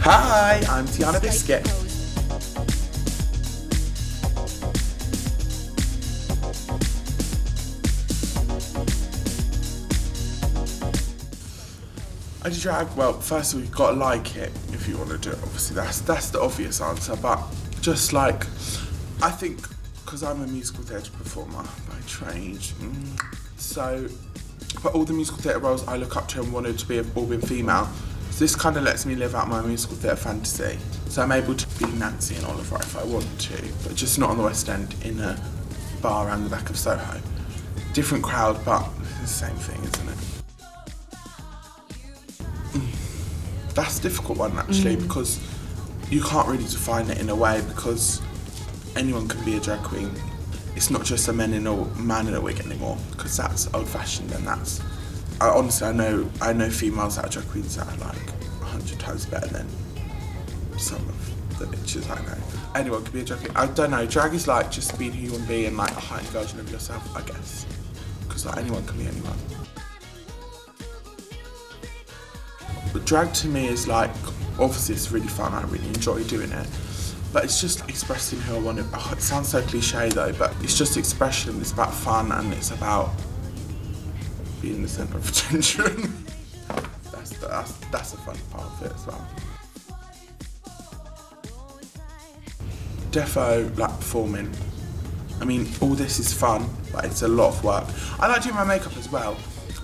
Hi, I'm Tiana Biscuit. I do drag, well, first of all, you've got to like it if you want to do it. Obviously, that's the obvious answer, but just like, I think, because I'm a musical theatre performer by trade, so, but all the musical theatre roles I look up to and wanted to be have all been female. So this kind of lets me live out my musical theatre fantasy. So I'm able to be Nancy and Oliver if I want to, but just not on the West End in a bar around the back of Soho. Different crowd, but it's the same thing, isn't it? That's a difficult one actually, because you can't really define it in a way, because anyone can be a drag queen. It's not just a man in a wig anymore, because that's old fashioned, and that's, honestly, I know females that are drag queens that are like 100 times better than some of the bitches I know. Anyone can be a drag queen. I don't know, drag is like just being who you want to be and like a heightened version of yourself, I guess. Because like anyone can be anyone. But drag to me is like, obviously it's really fun, I really enjoy doing it. But it's just expressing who I want to be. Oh, it sounds so cliche though, but it's just expression, it's about fun, and it's about being the centre of attention. That's a fun part of it as well. Defo, like performing. I mean, all this is fun, but it's a lot of work. I like doing my makeup as well.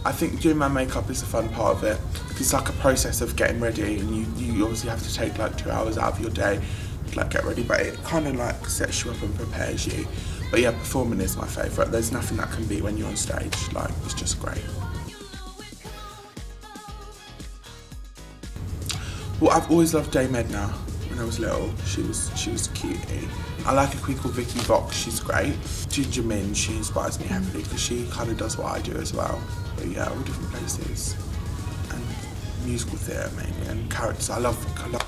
I think doing my makeup is a fun part of it. It's like a process of getting ready, and you obviously have to take like 2 hours out of your day to like get ready, but it kind of like sets you up and prepares you. But yeah, performing is my favourite. There's nothing that can beat when you're on stage. Like, it's just great. Well, I've always loved Dame Edna. When I was little, she was cutie. I like a queen called Vicky Vox, she's great. Ginger Min, she inspires me heavily because she kind of does what I do as well. But yeah, all different places. And musical theatre mainly, and characters. I love character.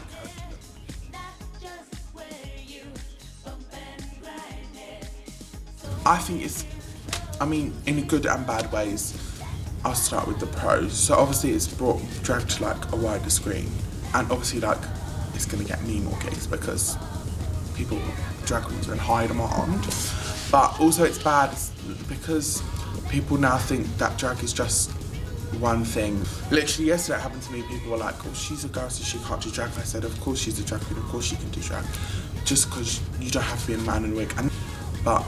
I think it's, I mean, in good and bad ways. I'll start with the pros. So obviously it's brought drag to like a wider screen, and obviously like it's gonna get me more gigs because drag queens are in high demand. But also it's bad because people now think that drag is just one thing. Literally yesterday it happened to me, people were like, oh, she's a girl so she can't do drag. I said, of course she's a drag queen, of course she can do drag. Just because you don't have to be a man in a wig. But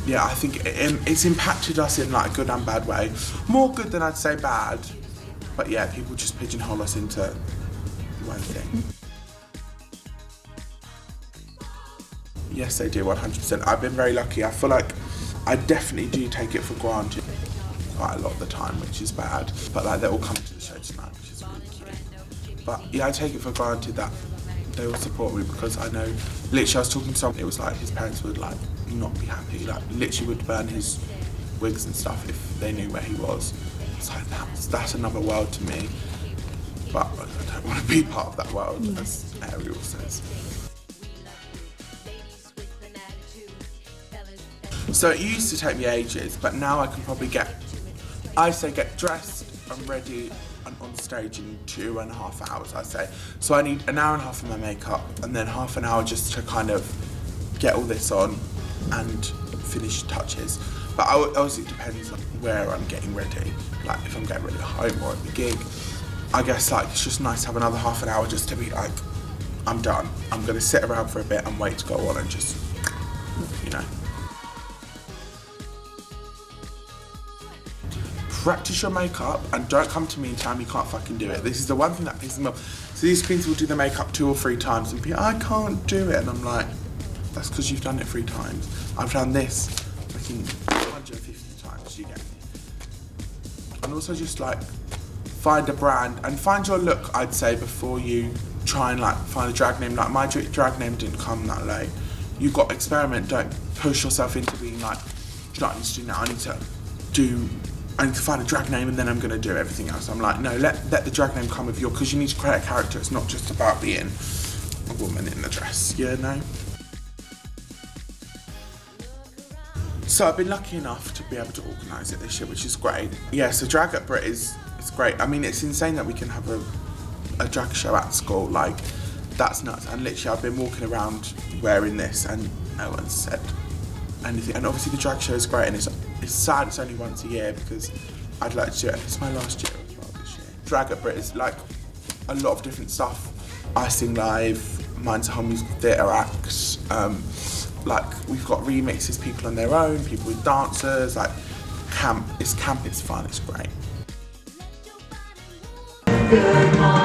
yeah, I think it's impacted us in like a good and bad way. More good than I'd say bad. But yeah, people just pigeonhole us into one thing. Yes, they do, 100%. I've been very lucky. I feel like I definitely do take it for granted quite a lot of the time, which is bad. But like, they're all coming to the show tonight, which is really cute. But yeah, I take it for granted that they will support me, because I know, literally I was talking to someone, it was like his parents would like not be happy, like literally would burn his wigs and stuff if they knew where he was. It's like, that's another world to me. But I don't want to be part of that world, as Ariel says. So it used to take me ages, but now I can probably get dressed and ready and on stage in 2.5 hours, I say. So I need an hour and a half for my makeup, and then half an hour just to kind of get all this on and finish touches. But obviously it depends on where I'm getting ready. Like if I'm getting ready at home or at the gig, I guess like it's just nice to have another half an hour just to be like, I'm done. I'm gonna sit around for a bit and wait to go on and just, you know. Practice your makeup and don't come to me and tell me you can't fucking do it. This is the one thing that pisses me off. So these queens will do the makeup 2 or 3 times and be, I can't do it. And I'm like, that's because you've done it 3 times. I've done this fucking 150 times, you get me. And also just like, find a brand and find your look, I'd say, before you try and like find a drag name. Like my drag name didn't come that late. You've got to experiment, don't push yourself into being like, do you know what I need to do now? I need to find a drag name and then I'm gonna do everything else. I'm like, no, let the drag name come with you, because you need to create a character. It's not just about being a woman in a dress, you know? So I've been lucky enough to be able to organise it this year, which is great. Yeah, so drag at Brit is great. I mean, it's insane that we can have a drag show at school. Like, That's nuts. And literally I've been walking around wearing this and no one said anything. And obviously the drag show is great, and it's sad it's only once a year because I'd like to do it. And it's my last year as well this year. Drag at Brit is like a lot of different stuff. I sing live, mine's a whole musical theatre act. Like we've got remixes, people on their own, people with dancers, like camp, it's fun, it's great. Good morning.